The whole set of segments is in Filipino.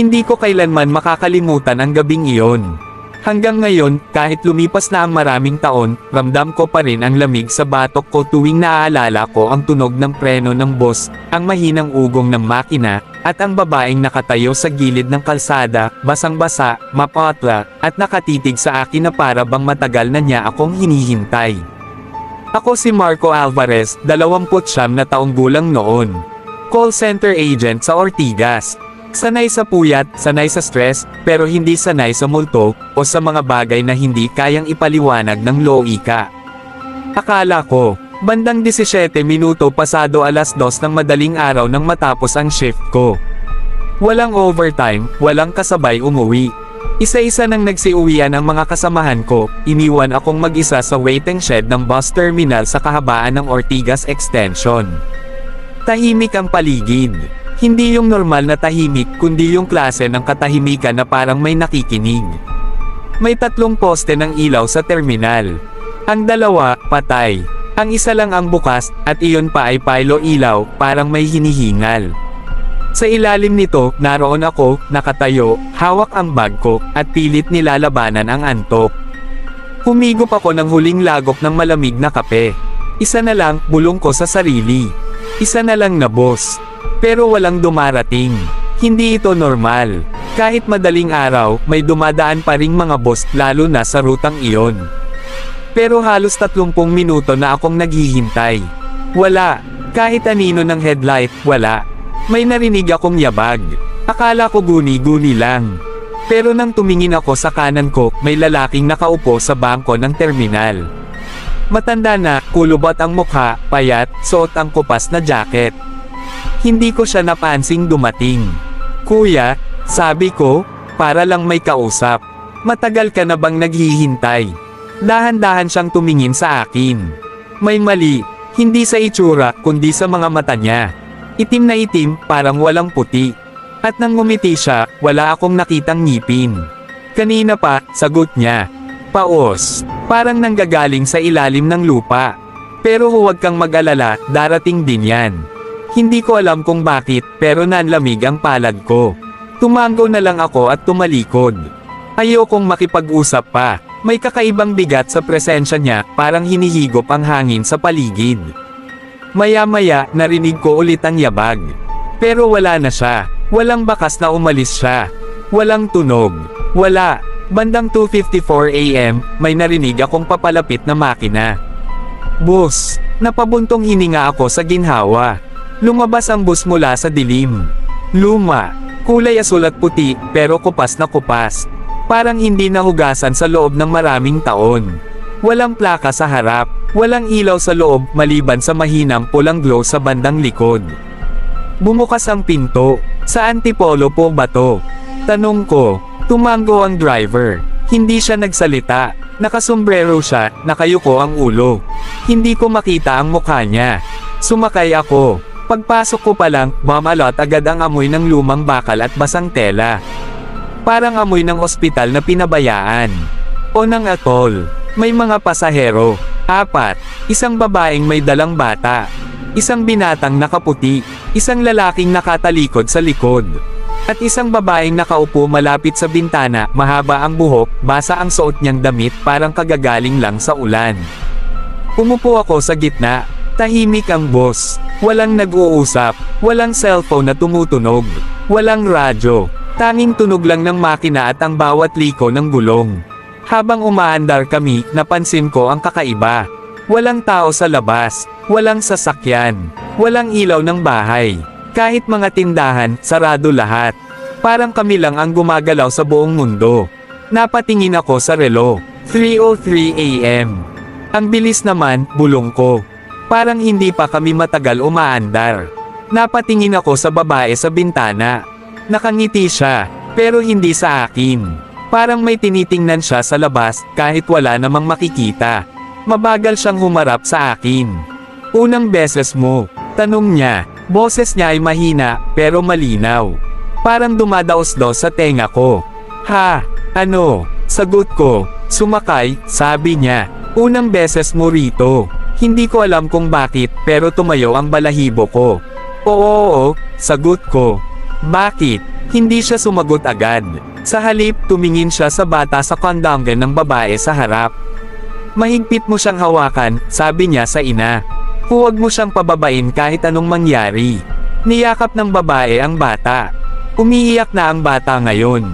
Hindi ko kailanman makakalimutan ang gabing iyon. Hanggang ngayon, kahit lumipas na ang maraming taon, ramdam ko pa rin ang lamig sa batok ko tuwing naaalala ko ang tunog ng preno ng bus, ang mahinang ugong ng makina, at ang babaeng nakatayo sa gilid ng kalsada, basang-basa, mapatla, at nakatitig sa akin na para bang matagal na niya akong hinihintay. Ako si Marco Alvarez, 29 na taong gulang noon. Call center agent sa Ortigas. Sanay sa puyat, sanay sa stress, pero hindi sanay sa multo, o sa mga bagay na hindi kayang ipaliwanag ng loika. Akala ko, bandang 17 minuto pasado alas 2 ng madaling araw nang matapos ang shift ko. Walang overtime, walang kasabay umuwi. Isa-isa nang nagsiuwian ang mga kasamahan ko, iniwan akong mag-isa sa waiting shed ng bus terminal sa kahabaan ng Ortigas Extension. Tahimik ang paligid. Hindi yung normal na tahimik kundi yung klase ng katahimikan na parang may nakikinig. May 3 poste ng ilaw sa terminal. Ang 2, patay. Ang isa lang ang bukas, at iyon pa ay pilo ilaw, parang may hinihingal. Sa ilalim nito, naroon ako, nakatayo, hawak ang bag ko, at pilit nilalabanan ang antok. Humigop ako ng huling lagok ng malamig na kape. Isa na lang, bulong ko sa sarili. Isa na lang na boss. Pero walang dumarating. Hindi ito normal. Kahit madaling araw, may dumadaan pa ring mga boss lalo na sa rutang iyon. Pero halos 30 minuto na akong naghihintay. Wala. Kahit anino ng headlight, wala. May narinig akong yabag. Akala ko guni-guni lang. Pero nang tumingin ako sa kanan ko, may lalaking nakaupo sa bangko ng terminal. Matanda na, kulubot ang mukha, payat, suot ang kupas na jacket. Hindi ko siya napansing dumating. Kuya, sabi ko, para lang may kausap. Matagal ka na bang naghihintay? Dahan-dahan siyang tumingin sa akin. May mali, hindi sa itsura, kundi sa mga mata niya. Itim na itim, parang walang puti. At nang ngumiti siya, wala akong nakitang ngipin. Kanina pa, sagot niya. Paos, parang nanggagaling sa ilalim ng lupa. Pero huwag kang mag-alala, darating din yan. Hindi ko alam kung bakit, pero nanlamig ang palad ko. Tumango na lang ako at tumalikod. Ayokong makipag-usap pa. May kakaibang bigat sa presensya niya, parang hinihigop ang hangin sa paligid. Maya-maya, narinig ko ulit ang yabag. Pero wala na siya. Walang bakas na umalis siya. Walang tunog. Wala. Bandang 2:54 AM, may narinig akong papalapit na makina. Bus. Napabuntong hininga ako sa ginhawa. Lumabas ang bus mula sa dilim. Luma. Kulay asul at puti, pero kupas na kupas. Parang hindi nahugasan sa loob ng maraming taon. Walang plaka sa harap. Walang ilaw sa loob, maliban sa mahinang pulang glow sa bandang likod. Bumukas ang pinto. Sa Antipolo po ba to? Tanong ko. Tumango ang driver. Hindi siya nagsalita. Nakasombrero siya, nakayuko ang ulo. Hindi ko makita ang mukha niya. Sumakay ako. Pagpasok ko pa lang, mamalot agad ang amoy ng lumang bakal at basang tela. Parang amoy ng ospital na pinabayaan. O ng atol. May mga pasahero. 4. Isang babaeng may dalang bata. Isang binatang nakaputi. Isang lalaking nakatalikod sa likod. At isang babaeng nakaupo malapit sa bintana, mahaba ang buhok, basa ang suot niyang damit parang kagagaling lang sa ulan. Umupo ako sa gitna. Tahimik ang bus. Walang nag-uusap. Walang cellphone na tumutunog. Walang radyo. Tanging tunog lang ng makina at ang bawat liko ng gulong. Habang umaandar kami, napansin ko ang kakaiba. Walang tao sa labas. Walang sasakyan. Walang ilaw ng bahay. Kahit mga tindahan, sarado lahat. Parang kami lang ang gumagalaw sa buong mundo. Napatingin ako sa relo. 3:03 AM. Ang bilis naman, bulong ko. Parang hindi pa kami matagal umaandar. Napatingin ako sa babae sa bintana. Nakangiti siya, pero hindi sa akin. Parang may tinitingnan siya sa labas, kahit wala namang makikita. Mabagal siyang humarap sa akin. Unang beses mo? Tanong niya. Boses niya ay mahina, pero malinaw. Parang dumadaos-dos sa tenga ko. Ha? Ano? Sagot ko. Sumakay, sabi niya. Unang beses mo rito. Hindi ko alam kung bakit, pero tumayo ang balahibo ko. Oo, sagot ko. Bakit? Hindi siya sumagot agad. Sa halip, tumingin siya sa bata sa kondongan ng babae sa harap. Mahigpit mo siyang hawakan, sabi niya sa ina. Huwag mo siyang pababain kahit anong mangyari. Niyakap ng babae ang bata. Umiiyak na ang bata ngayon.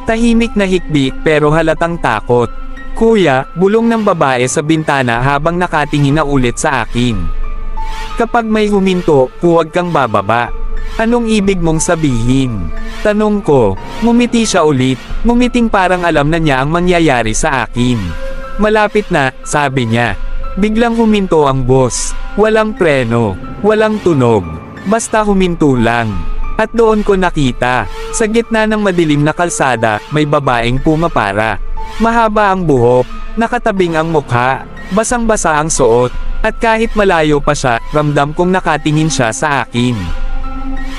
Tahimik na hikbi pero halatang takot. Kuya, bulong ng babae sa bintana habang nakatingin na ulit sa akin. Kapag may huminto, huwag kang bababa. Anong ibig mong sabihin? Tanong ko. Ngumiti siya ulit, ngumiting parang alam na niya ang mangyayari sa akin. Malapit na, sabi niya. Biglang huminto ang bus. Walang preno, walang tunog. Basta huminto lang. At doon ko nakita, sa gitna ng madilim na kalsada, may babaeng pumapara. Mahaba ang buhok, nakatabing ang mukha, basang-basa ang suot, at kahit malayo pa siya, ramdam kong nakatingin siya sa akin.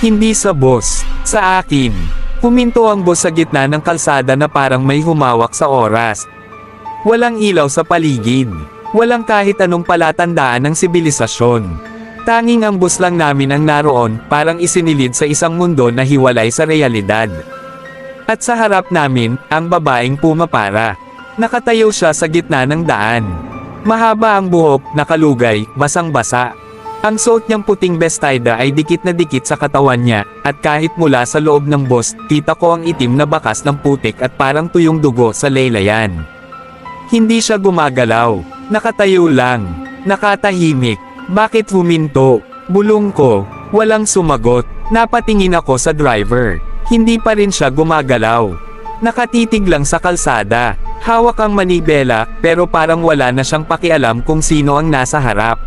Hindi sa bus, sa akin. Huminto ang bus sa gitna ng kalsada na parang may humawak sa oras. Walang ilaw sa paligid. Walang kahit anong palatandaan ng sibilisasyon. Tanging ang bus lang namin ang naroon, parang isinilid sa isang mundo na hiwalay sa realidad. At sa harap namin, ang babaeng pumapara. Nakatayo siya sa gitna ng daan. Mahaba ang buhok, nakalugay, basang-basa. Ang suot niyang puting bestida ay dikit na dikit sa katawan niya, at kahit mula sa loob ng bus, kita ko ang itim na bakas ng putik at parang tuyong dugo sa laylayan. Hindi siya gumagalaw. Nakatayo lang. Nakatahimik. Bakit huminto? Bulong ko. Walang sumagot. Napatingin ako sa driver. Hindi pa rin siya gumagalaw. Nakatitig lang sa kalsada. Hawak ang manibela, pero parang wala na siyang pakialam kung sino ang nasa harap.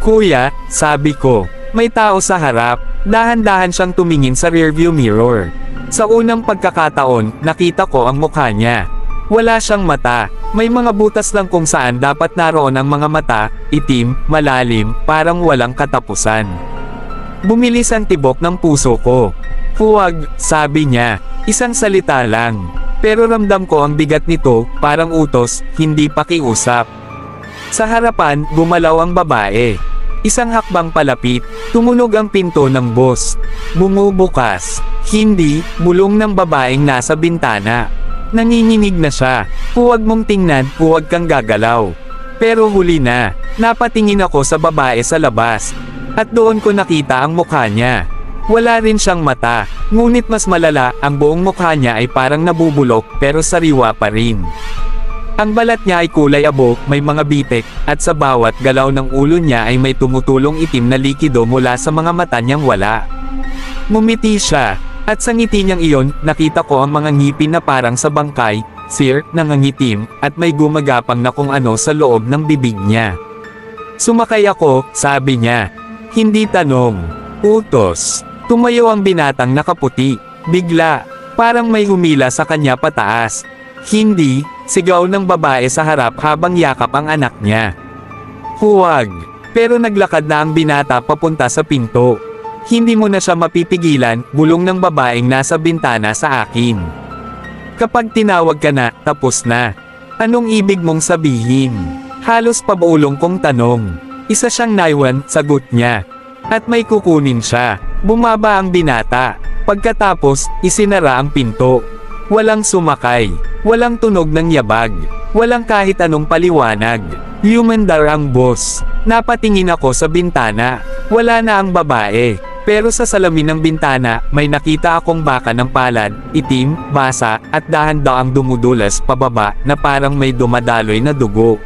Kuya, sabi ko, may tao sa harap. Dahan-dahan siyang tumingin sa rearview mirror. Sa unang pagkakataon, nakita ko ang mukha niya. Wala siyang mata. May mga butas lang kung saan dapat naroon ang mga mata, itim, malalim, parang walang katapusan. Bumilis ang tibok ng puso ko. Huwag, sabi niya. Isang salita lang. Pero ramdam ko ang bigat nito, parang utos, hindi pakiusap. Sa harapan, gumalaw ang babae. Isang hakbang palapit, tumunog ang pinto ng bus. Bumubukas. Hindi, bulong ng babaeng nasa bintana. Nanginginig na siya. Huwag mong tingnan, huwag kang gagalaw. Pero huli na, napatingin ako sa babae sa labas. At doon ko nakita ang mukha niya. Wala rin siyang mata, ngunit mas malala, ang buong mukha niya ay parang nabubulok, pero sariwa pa rin. Ang balat niya ay kulay abo, may mga bitik, at sa bawat galaw ng ulo niya ay may tumutulong itim na likido mula sa mga mata niyang wala. Ngumiti siya, at sa ngiti niyang iyon, nakita ko ang mga ngipin na parang sa bangkay, sir, nangangitim, at may gumagapang na kung ano sa loob ng bibig niya. Sumakay ako, sabi niya. Hindi tanong. Utos. Tumayo ang binatang nakaputi. Bigla, parang may humila sa kanya pataas. Hindi, sigaw ng babae sa harap habang yakap ang anak niya. Huwag. Pero naglakad na ang binata papunta sa pinto. Hindi mo na siya mapipigilan, bulong ng babaeng nasa bintana sa akin. Kapag tinawag ka na, tapos na. Anong ibig mong sabihin? Halos pabulong kong tanong. Isa siyang naiwan, sagot niya. At may kukunin siya. Bumaba ang binata. Pagkatapos, isinara ang pinto. Walang sumakay. Walang tunog ng yabag. Walang kahit anong paliwanag. Humandar ang boss. Napatingin ako sa bintana. Wala na ang babae. Pero sa salamin ng bintana, may nakita akong baka ng palad, itim, basa, at dahan-daang dumudulas pababa na parang may dumadaloy na dugo.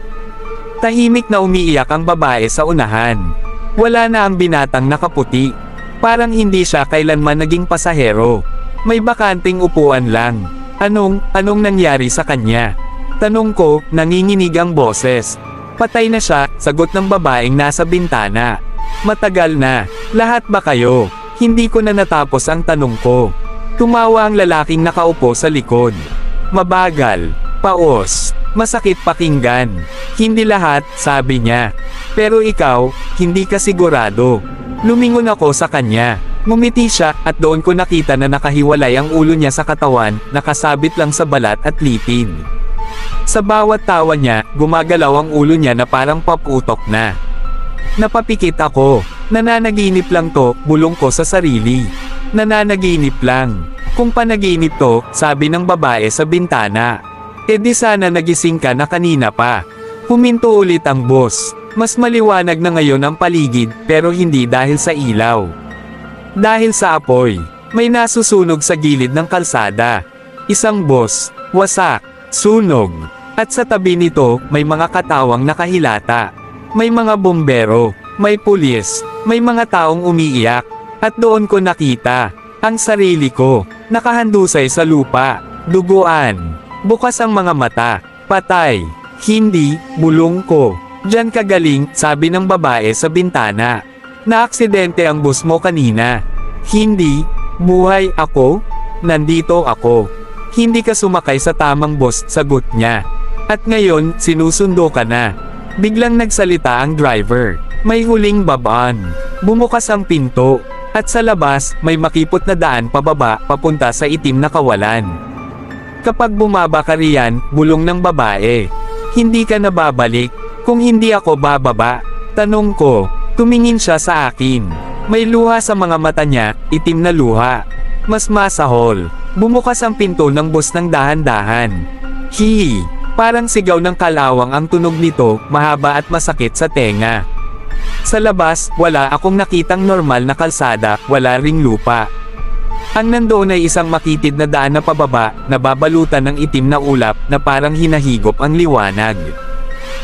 Tahimik na umiiyak ang babae sa unahan. Wala na ang binatang nakaputi. Parang hindi siya kailanman naging pasahero. May bakanting upuan lang. Anong nangyari sa kanya? Tanong ko, nanginginig ang boses. Patay na siya, sagot ng babaeng nasa bintana. Matagal na. Lahat ba kayo? Hindi ko na natapos ang tanong ko. Tumawa ang lalaking nakaupo sa likod. Mabagal. Paos. Masakit pakinggan. Hindi lahat, sabi niya. Pero ikaw, hindi ka sigurado. Lumingon ako sa kanya. Ngumiti siya, at doon ko nakita na nakahiwalay ang ulo niya sa katawan, nakasabit lang sa balat at lipid. Sa bawat tawa niya, gumagalaw ang ulo niya na parang paputok na. Napapikit ako. Nananaginip lang to, bulong ko sa sarili. Nananaginip lang. Kung panaginip to, sabi ng babae sa bintana. E di sana nagising ka na kanina pa. Huminto ulit ang boss. Mas maliwanag na ngayon ang paligid, pero hindi dahil sa ilaw. Dahil sa apoy. May nasusunog sa gilid ng kalsada. Isang boss, wasak, sunog. At sa tabi nito, may mga katawang nakahilata. May mga bombero, may pulis, may mga taong umiiyak. At doon ko nakita ang sarili ko, nakahandusay sa lupa, duguan. Bukas ang mga mata, patay. Hindi, bulong ko. Diyan ka galing, sabi ng babae sa bintana. Naaksidente ang bus mo kanina. Hindi, buhay ako? Nandito ako. Hindi ka sumakay sa tamang bus, sagot niya. At ngayon, sinusundo ka na. Biglang nagsalita ang driver. May huling babaan. Bumukas ang pinto. At sa labas, may makipot na daan pababa, papunta sa itim na kawalan. Kapag bumaba ka riyan, bulong ng babae. Hindi ka na babalik. Kung hindi ako bababa, tanong ko. Tumingin siya sa akin. May luha sa mga mata niya, itim na luha. Mas masahol. Bumukas ang pinto ng bus ng dahan-dahan. Hihi. Parang sigaw ng kalawang ang tunog nito, mahaba at masakit sa tenga. Sa labas, wala akong nakitang normal na kalsada, wala ring lupa. Ang nandoon ay isang makitid na daan na pababa, na babalutan ng itim na ulap, na parang hinahigop ang liwanag.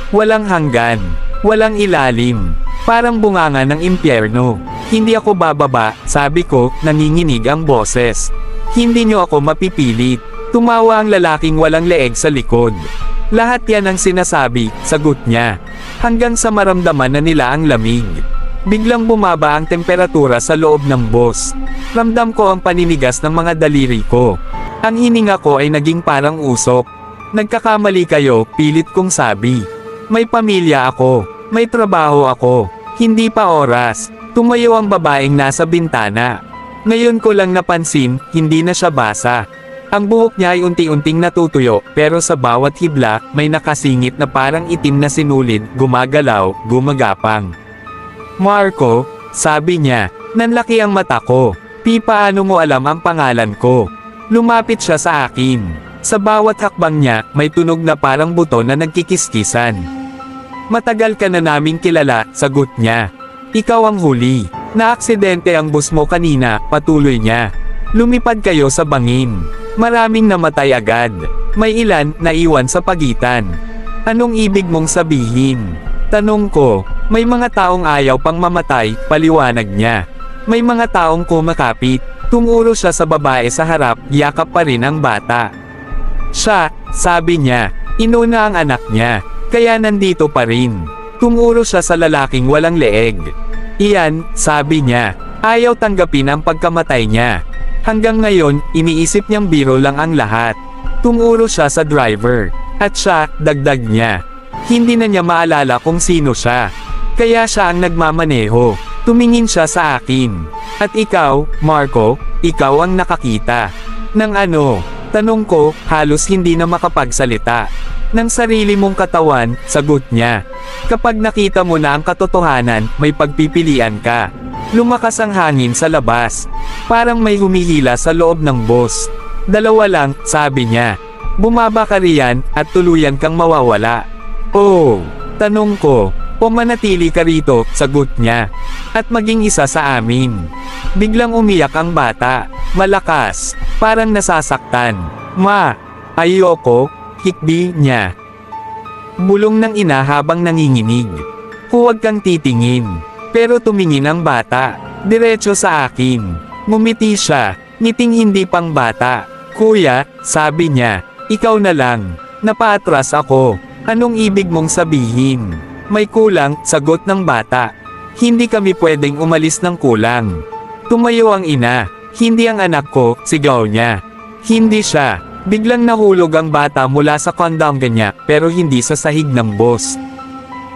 Walang hanggan. Walang ilalim. Parang bunganga ng impyerno. Hindi ako bababa, sabi ko, nanginginig ang boses. Hindi niyo ako mapipilit. Tumawa ang lalaking walang leeg sa likod. Lahat yan ang sinasabi, sagot niya. Hanggang sa maramdaman na nila ang lamig. Biglang bumaba ang temperatura sa loob ng bus. Ramdam ko ang paninigas ng mga daliri ko. Ang hininga ko ay naging parang usok. Nagkakamali kayo, pilit kong sabi. May pamilya ako. May trabaho ako. Hindi pa oras. Tumayo ang babaeng nasa bintana. Ngayon ko lang napansin, hindi na siya basa. Ang buhok niya ay unti-unting natutuyo, pero sa bawat hibla, may nakasingit na parang itim na sinulid, gumagalaw, gumagapang. Marco, sabi niya, nanlaki ang mata ko. Paano mo alam ang pangalan ko? Lumapit siya sa akin. Sa bawat hakbang niya, may tunog na parang buto na nagkikiskisan. Matagal ka na naming kilala, sagot niya. Ikaw ang huli. Naaksidente ang bus mo kanina, patuloy niya. Lumipad kayo sa bangin. Maraming namatay agad. May ilan naiwan sa pagitan. Anong ibig mong sabihin? Tanong ko. May mga taong ayaw pang mamatay, paliwanag niya. May mga taong kumakapit. Tumuro siya sa babae sa harap, yakap pa rin ang bata. Siya, sabi niya, inuna ang anak niya. Kaya nandito pa rin. Tumuro siya sa lalaking walang leeg. Iyan, sabi niya, ayaw tanggapin ang pagkamatay niya. Hanggang ngayon, iniisip niyang biro lang ang lahat. Tumuro siya sa driver. At siya, dagdag niya. Hindi na niya maalala kung sino siya. Kaya siya ang nagmamaneho. Tumingin siya sa akin. At ikaw, Marco, ikaw ang nakakita. Nang ano? Tanong ko, halos hindi na makapagsalita. Ng sarili mong katawan, sagot niya. Kapag nakita mo na ang katotohanan, may pagpipilian ka. Lumakas ang hangin sa labas. Parang may humihila sa loob ng bus. Dalawa lang, sabi niya. Bumaba ka riyan, at tuluyan kang mawawala. Oh, tanong ko. O manatili ka rito, sagot niya. At maging isa sa amin. Biglang umiyak ang bata. Malakas. Parang nasasaktan. Ma, ayoko, hikbi niya. Bulong ng ina habang nanginginig. Huwag kang titingin. Pero tumingin ang bata. Diretso sa akin. Ngumiti siya. Ngiting hindi pang bata. Kuya, sabi niya. Ikaw na lang. Napaatras ako. Anong ibig mong sabihin? May kulang, sagot ng bata. Hindi kami pwedeng umalis ng kulang. Tumayo ang ina. Hindi ang anak ko, sigaw niya. Hindi siya. Biglang nahulog ang bata mula sa kondangga niya, pero hindi sa sahig ng bus.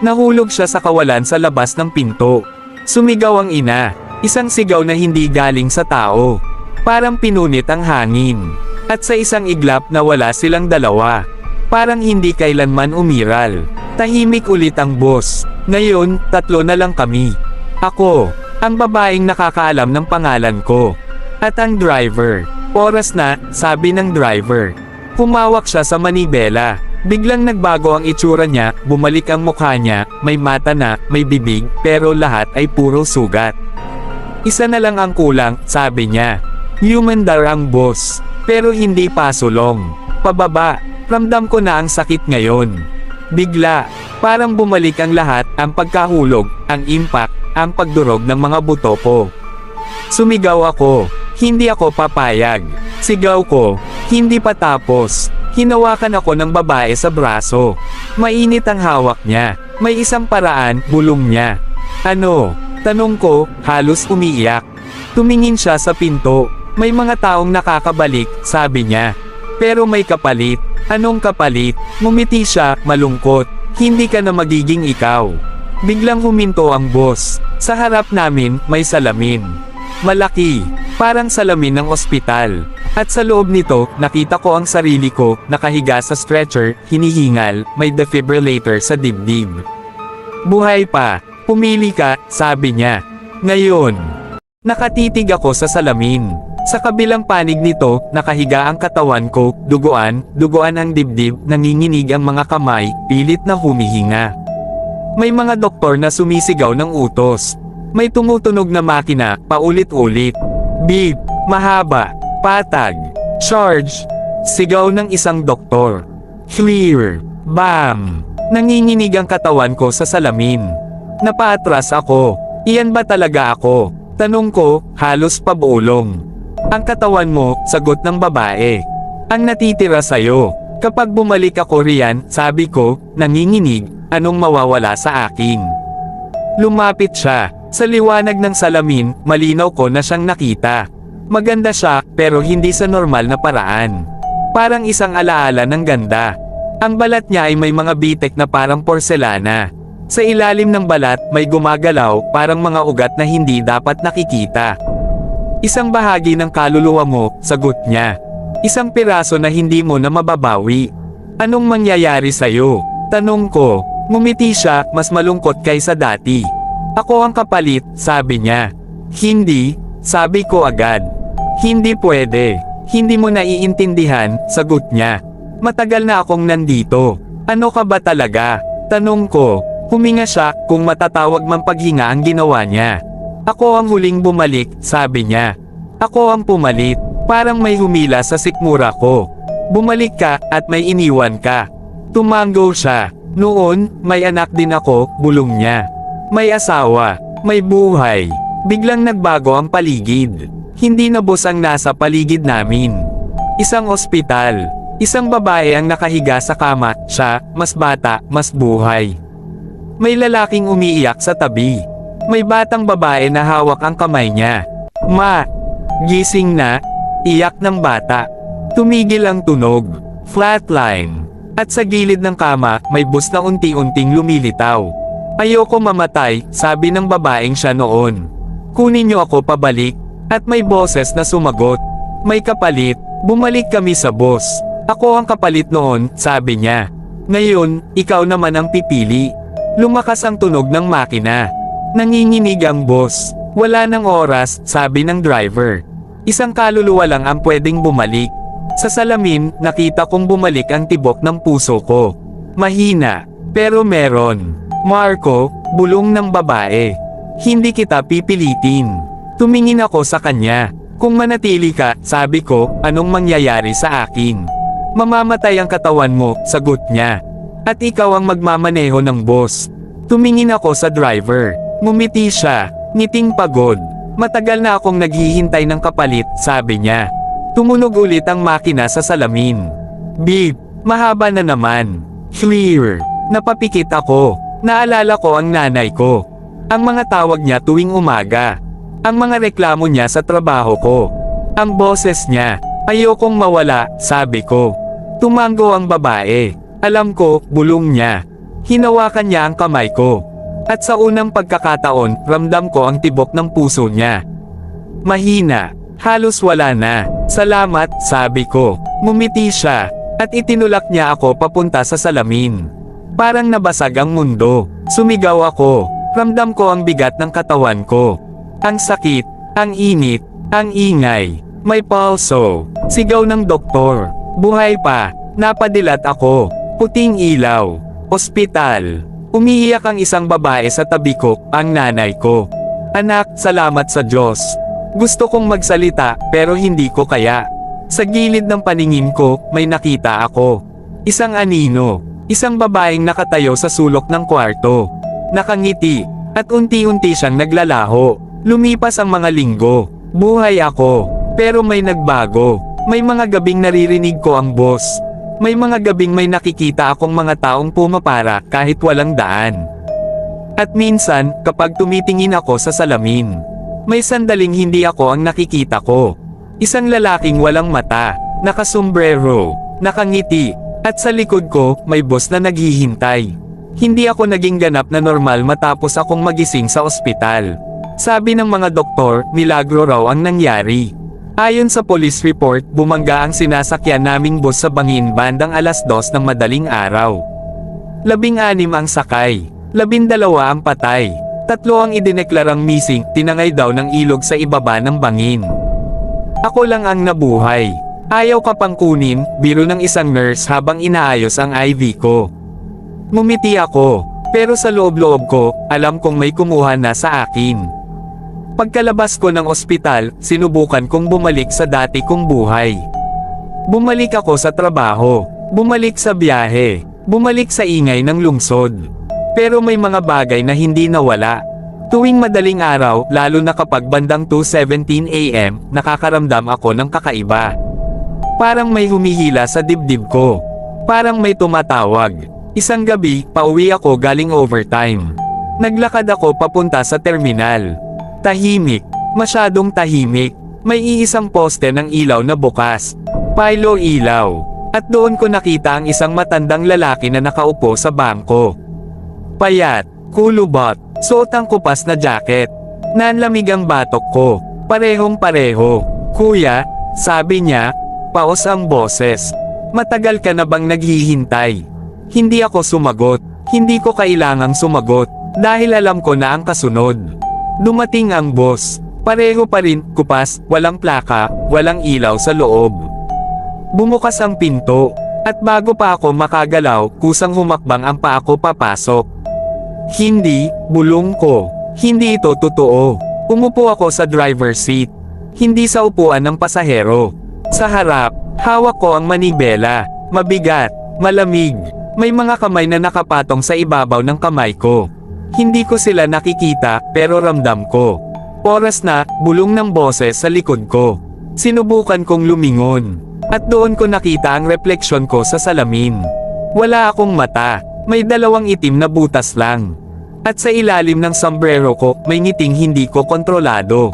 Nahulog siya sa kawalan sa labas ng pinto. Sumigaw ang ina. Isang sigaw na hindi galing sa tao. Parang pinunit ang hangin. At sa isang iglap nawala silang dalawa. Parang hindi kailanman umiral. Tahimik ulit ang bus. Ngayon, 3 na lang kami. Ako, ang babaeng nakakaalam ng pangalan ko. At ang driver. Oras na, sabi ng driver. Humawak siya sa manibela. Biglang nagbago ang itsura niya, bumalik ang mukha niya, may mata na, may bibig, pero lahat ay puro sugat. Isa na lang ang kulang, sabi niya. Human daw ang boss, pero hindi pasulong. Pababa, ramdam ko na ang sakit ngayon. Bigla, parang bumalik ang lahat, ang pagkahulog, ang impact, ang pagdurog ng mga buto ko. Sumigaw ako, hindi ako papayag. Sigaw ko, hindi pa tapos. Hinawakan ako ng babae sa braso. Mainit ang hawak niya. May isang paraan, bulong niya. Ano? Tanong ko, halos umiiyak. Tumingin siya sa pinto. May mga taong nakakabalik, sabi niya. Pero may kapalit. Anong kapalit? Ngumiti siya, malungkot. Hindi ka na magiging ikaw. Biglang huminto ang boss. Sa harap namin, may salamin. Malaki, parang salamin ng ospital. At sa loob nito, nakita ko ang sarili ko, nakahiga sa stretcher, hinihingal, may defibrillator sa dibdib. Buhay pa, pumili ka, sabi niya. Ngayon, nakatitig ako sa salamin. Sa kabilang panig nito, nakahiga ang katawan ko, duguan ang dibdib, nanginginig ang mga kamay, pilit na humihinga. May mga doktor na sumisigaw ng utos. May tumutunog na makina, paulit-ulit. Beep, mahaba, patag, charge, sigaw ng isang doktor. Clear, bam, nanginginig ang katawan ko sa salamin. Napaatras ako. Iyan ba talaga ako? Tanong ko, halos pabulong. Ang katawan mo, sagot ng babae. Ang natitira sa'yo. Kapag bumalik ako riyan, sabi ko, nanginginig, anong mawawala sa akin? Lumapit siya. Sa liwanag ng salamin, malinaw ko na siyang nakita. Maganda siya, pero hindi sa normal na paraan. Parang isang alaala ng ganda. Ang balat niya ay may mga bitek na parang porselana. Sa ilalim ng balat, may gumagalaw, parang mga ugat na hindi dapat nakikita. Isang bahagi ng kaluluwa mo, sagot niya. Isang piraso na hindi mo na mababawi. Anong mangyayari sa'yo? Tanong ko. Ngumiti siya, mas malungkot kaysa dati. Ako ang kapalit, sabi niya. Hindi, sabi ko agad. Hindi pwede. Hindi mo naiintindihan, sagot niya. Matagal na akong nandito. Ano ka ba talaga? Tanong ko. Huminga siya, kung matatawag man paghinga ang ginawa niya. Ako ang huling bumalik, sabi niya. Ako ang pumalit, parang may humila sa sikmura ko. Bumalik ka, at may iniwan ka. Tumango siya. Noon, may anak din ako, bulong niya. May asawa, may buhay. Biglang nagbago ang paligid. Hindi na boss ang nasa paligid namin. Isang ospital. Isang babae ang nakahiga sa kama, siya, mas bata, mas buhay. May lalaking umiiyak sa tabi. May batang babae na hawak ang kamay niya. Ma! Gising na! Iyak ng bata. Tumigil ang tunog. Flatline. At sa gilid ng kama, may bus na unti-unting lumilitaw. Ayoko mamatay, sabi ng babaeng siya noon. Kunin niyo ako pabalik. At may boses na sumagot. May kapalit, bumalik kami sa boss. Ako ang kapalit noon, sabi niya. Ngayon, ikaw naman ang pipili. Lumakas ang tunog ng makina. Nanginginig ang boss. Wala ng oras, sabi ng driver. Isang kaluluwa lang ang pwedeng bumalik. Sa salamin, nakita kong bumalik ang tibok ng puso ko. Mahina, pero meron. Marco, bulong ng babae. Hindi kita pipilitin. Tumingin ako sa kanya. Kung manatili ka, sabi ko, anong mangyayari sa akin? Mamamatay ang katawan mo, sagot niya. At ikaw ang magmamaneho ng boss. Tumingin ako sa driver. Ngumiti siya, ngiting pagod. Matagal na akong naghihintay ng kapalit, sabi niya. Tumunog ulit ang makina sa salamin. Beep, mahaba na naman. Clear. Napapikit ako. Naalala ko ang nanay ko. Ang mga tawag niya tuwing umaga. Ang mga reklamo niya sa trabaho ko. Ang boses niya. Ayokong mawala, sabi ko. Tumango ang babae. Alam ko, bulong niya. Hinawakan niya ang kamay ko. At sa unang pagkakataon, ramdam ko ang tibok ng puso niya. Mahina. Halos wala na. Salamat, sabi ko. Ngumiti siya. At itinulak niya ako papunta sa salamin. Parang nabasag ang mundo. Sumigaw ako. Ramdam ko ang bigat ng katawan ko. Ang sakit, ang init, ang ingay. May pulso. Sigaw ng doktor. Buhay pa. Napadilat ako. Puting ilaw. Ospital. Umiiyak ang isang babae sa tabi ko, ang nanay ko. Anak, salamat sa Diyos. Gusto kong magsalita, pero hindi ko kaya. Sa gilid ng paningin ko, may nakita ako. Isang anino. Isang babaeng nakatayo sa sulok ng kwarto. Nakangiti. At unti-unti siyang naglalaho. Lumipas ang mga linggo. Buhay ako. Pero may nagbago. May mga gabing naririnig ko ang boss. May mga gabing may nakikita akong mga taong pumapara kahit walang daan. At minsan, kapag tumitingin ako sa salamin, may sandaling hindi ako ang nakikita ko. Isang lalaking walang mata, nakasombrero, nakangiti, at sa likod ko, may boss na naghihintay. Hindi ako naging ganap na normal matapos akong magising sa ospital. Sabi ng mga doktor, milagro raw ang nangyari. Ayon sa police report, bumangga ang sinasakyan naming bus sa bangin bandang 2:00 ng madaling araw. 16 ang sakay, 12 ang patay, 3 ang idineklarang missing, tinangay daw ng ilog sa ibaba ng bangin. Ako lang ang nabuhay. Ayaw ka pang kunin, biro ng isang nurse habang inaayos ang IV ko. Ngumiti ako, pero sa loob-loob ko, alam kong may kumuha na sa akin. Pagkalabas ko ng ospital, sinubukan kong bumalik sa dati kong buhay. Bumalik ako sa trabaho, bumalik sa biyahe, bumalik sa ingay ng lungsod. Pero may mga bagay na hindi nawala. Tuwing madaling araw, lalo na kapag bandang 2:17 AM, nakakaramdam ako ng kakaiba. Parang may humihila sa dibdib ko. Parang may tumatawag. Isang gabi, pauwi ako galing overtime. Naglakad ako papunta sa terminal. Tahimik, masyadong tahimik. May iisang poste ng ilaw na bukas. Pilo ilaw. At doon ko nakita ang isang matandang lalaki na nakaupo sa bangko. Payat, kulubot, suot ang kupas na jacket. Nanlamig ang batok ko. Parehong-pareho. Kuya, sabi niya, paos ang boses. Matagal ka na bang naghihintay? Hindi ako sumagot. Hindi ko kailangang sumagot. Dahil alam ko na ang kasunod. Dumating ang boss. Pareho pa rin, kupas, walang plaka, walang ilaw sa loob. Bumukas ang pinto. At bago pa ako makagalaw, kusang humakbang ang paa ko papasok. Hindi, bulong ko. Hindi ito totoo. Umupo ako sa driver's seat. Hindi sa upuan ng pasahero. Sa harap, hawak ko ang manibela. Mabigat, malamig. May mga kamay na nakapatong sa ibabaw ng kamay ko. Hindi ko sila nakikita, pero ramdam ko. Oras na, bulong ng boses sa likod ko. Sinubukan kong lumingon. At doon ko nakita ang refleksyon ko sa salamin. Wala akong mata. May 2 itim na butas lang. At sa ilalim ng sombrero ko, may ngiting hindi ko kontrolado.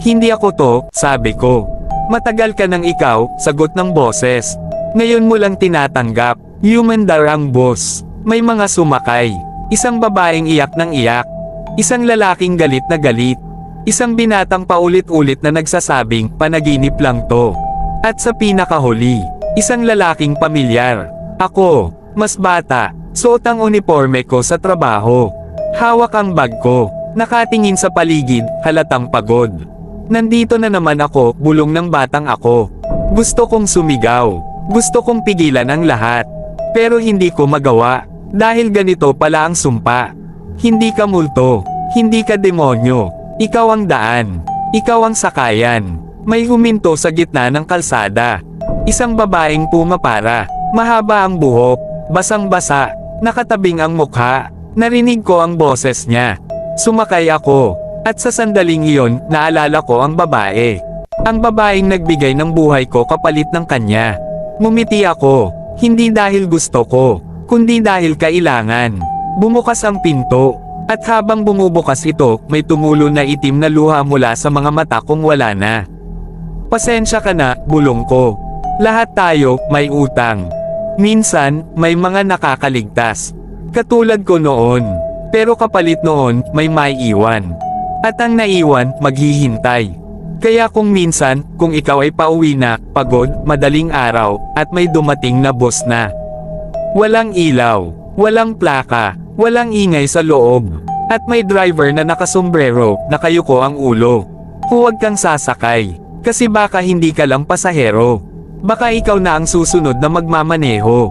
Hindi ako to, sabi ko. Matagal ka nang ikaw, sagot ng boses. Ngayon mo lang tinatanggap. Human dar ang boss. May mga sumakay. Isang babaeng iyak ng iyak. Isang lalaking galit na galit. Isang binatang paulit-ulit na nagsasabing, panaginip lang to. At sa pinakahuli, isang lalaking pamilyar. Ako, mas bata, suot ang uniforme ko sa trabaho. Hawak ang bag ko, nakatingin sa paligid, halatang pagod. Nandito na naman ako, bulong ng batang ako. Gusto kong sumigaw. Gusto kong pigilan ang lahat. Pero hindi ko magawa. Dahil ganito pala ang sumpa. Hindi ka multo. Hindi ka demonyo. Ikaw ang daan. Ikaw ang sakayan. May huminto sa gitna ng kalsada. Isang babaeng pumapara. Mahaba ang buhok. Basang-basa. Nakatabing ang mukha. Narinig ko ang boses niya. Sumakay ako. At sa sandaling iyon, naalala ko ang babae. Ang babaeng nagbigay ng buhay ko kapalit ng kanya. Ngumiti ako. Hindi dahil gusto ko, kundi dahil kailangan. Bumukas ang pinto. At habang bumubukas ito, may tumulo na itim na luha mula sa mga mata kong wala na. Pasensya ka na, bulong ko. Lahat tayo, may utang. Minsan, may mga nakakaligtas. Katulad ko noon. Pero kapalit noon, may maiiwan. At ang naiwan, maghihintay. Kaya kung minsan, kung ikaw ay pauwi na, pagod, madaling araw, at may dumating na boss na. Walang ilaw, walang plaka, walang ingay sa loob. At may driver na nakasombrero, nakayuko ang ulo. Huwag kang sasakay. Kasi baka hindi ka lang pasahero. Baka ikaw na ang susunod na magmamaneho.